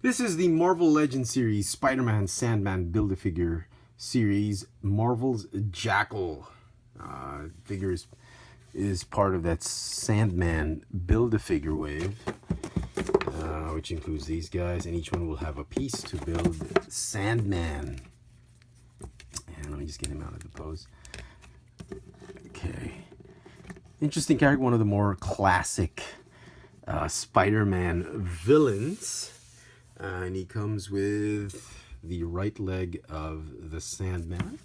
This is the Marvel Legends series Spider-Man Sandman Build-A-Figure series. Marvel's Jackal figure is part of that Sandman Build-A-Figure wave, which includes these guys, and each one will have a piece to build Sandman. And let me just get him out of the pose. Okay. Interesting character, one of the more classic Spider-Man villains. And he comes with the right leg of the Sandman.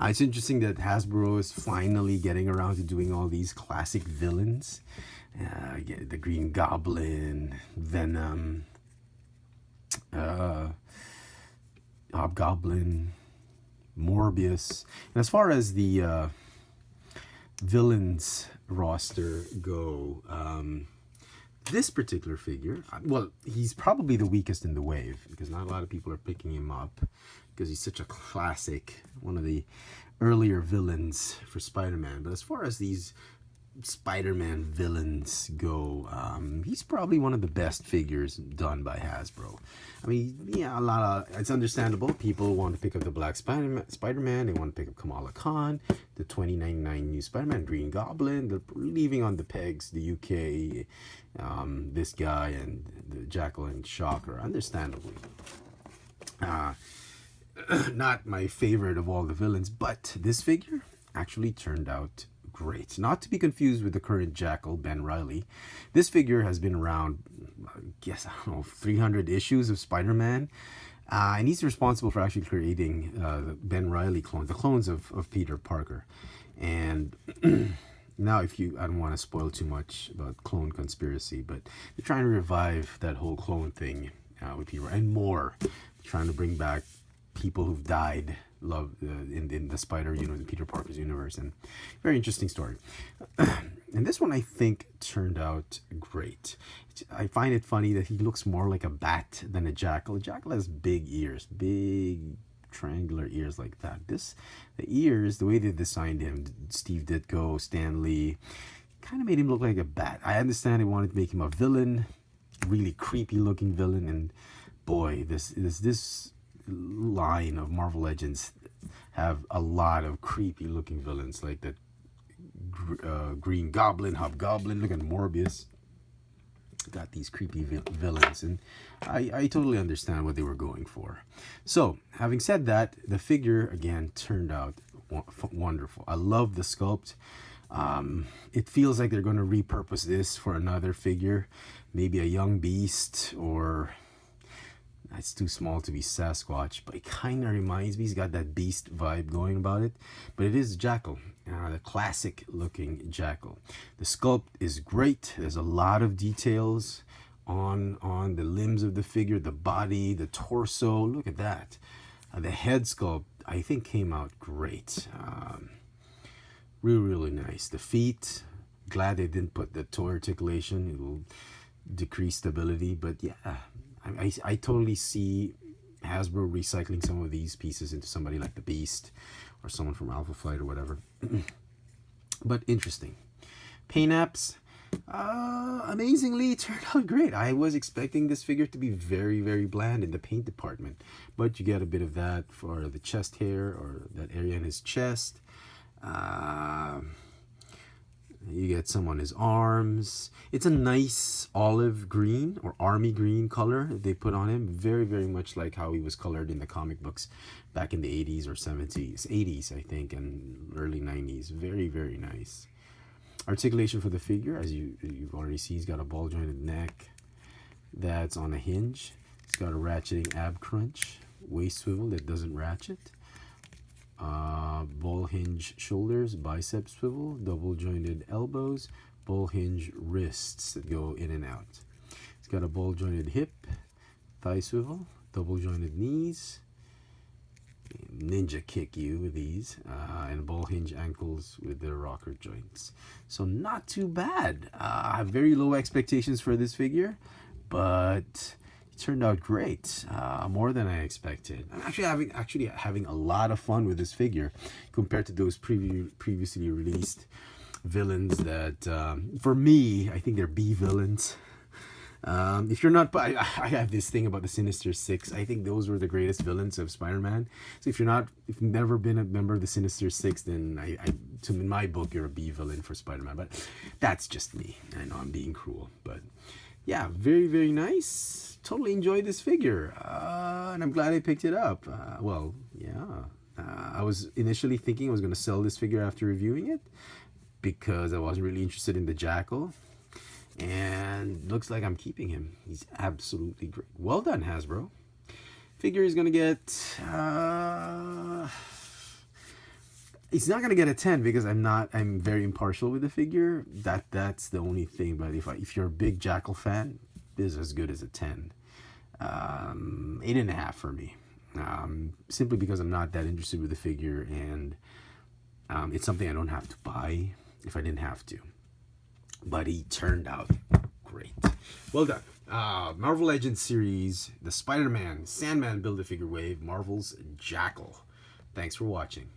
It's interesting that Hasbro is finally getting around to doing all these classic villains. The Green Goblin, Venom, Hobgoblin, Morbius. And as far as the villains roster go, this particular figure, well, he's probably the weakest in the wave because not a lot of people are picking him up because he's such a classic, one of the earlier villains for Spider-Man. But as far as these Spider-Man villains go, he's probably one of the best figures done by Hasbro. I mean, yeah, it's understandable. People want to pick up the Black Spider-Man. They want to pick up Kamala Khan, the 2099 new Spider-Man, Green Goblin. They're leaving on the pegs the UK, this guy, and the Jackal and Shocker, understandably. Not my favorite of all the villains, but this figure actually turned out great. Not to be confused with the current Jackal, Ben Reilly. This figure has been around, I guess, 300 issues of Spider-Man. And he's responsible for actually creating the Ben Reilly clones, the clones of Peter Parker. And now, I don't want to spoil too much about clone conspiracy, but they're trying to revive that whole clone thing with Peter and more. They're trying to bring back people who've died in the Spider universe, Peter Parker's universe, and very interesting story. And this one I think turned out great. I find it funny that he looks more like a bat than a Jackal. A Jackal has big ears, big triangular ears like that. The ears, the way they designed him, Steve Ditko, Stan Lee, kind of made him look like a bat. I understand they wanted to make him a villain, really creepy looking villain, and boy, this line of Marvel Legends have a lot of creepy looking villains like that Green Goblin, Hobgoblin. Look at Morbius. Got these creepy villains, and I totally understand what they were going for. So having said that, the figure again turned out wonderful. I love the sculpt. It feels like they're going to repurpose this for another figure, maybe a young Beast, or it's too small to be Sasquatch, but it kind of reminds me, he's got that Beast vibe going about it. But it is Jackal, the classic looking Jackal. The sculpt is great. There's a lot of details on the limbs of the figure, the body, the torso. Look at that. The head sculpt, I think, came out great. Really nice. The feet, glad they didn't put the toe articulation. It will decrease stability, but yeah, I totally see Hasbro recycling some of these pieces into somebody like the Beast or someone from Alpha Flight or whatever. But interesting. Paint apps, amazingly turned out great. I was expecting this figure to be very bland in the paint department, but you get a bit of that for the chest hair or that area in his chest. You get some on his arms. It's a nice olive green or army green color they put on him. Very much like how he was colored in the comic books back in the 80s or 70s. 80s, I think, and early 90s. Very nice. Articulation for the figure, as you've already seen, he's got a ball jointed neck that's on a hinge. He's got a ratcheting ab crunch, waist swivel that doesn't ratchet. Ball hinge shoulders, bicep swivel, double jointed elbows, ball hinge wrists that go in and out. It's got a ball jointed hip, thigh swivel, double jointed knees, ninja kick you with these, and ball hinge ankles with the rocker joints. So not too bad. I have very low expectations for this figure, but turned out great, more than I expected. I'm actually having a lot of fun with this figure compared to those previously released villains that, for me, I think they're B villains. If you're not, I have this thing about the Sinister Six. I think those were the greatest villains of Spider-Man. So if you've never been a member of the Sinister Six, then in my book, you're a B villain for Spider-Man. But that's just me. I know I'm being cruel, but yeah, very, very nice. Totally enjoyed this figure, and I'm glad I picked it up. Well, yeah. I was initially thinking I was going to sell this figure after reviewing it because I wasn't really interested in the Jackal. And looks like I'm keeping him. He's absolutely great. Well done, Hasbro. Figure is going to get... he's not going to get a 10 because I'm very impartial with the figure. That's the only thing. But if you're a big Jackal fan, this is as good as a 10. 8.5 for me. Simply because I'm not that interested with the figure, and it's something I don't have to buy if I didn't have to. But he turned out great. Well done. Marvel Legends series, the Spider-Man Sandman Build-A-Figure Wave, Marvel's Jackal. Thanks for watching.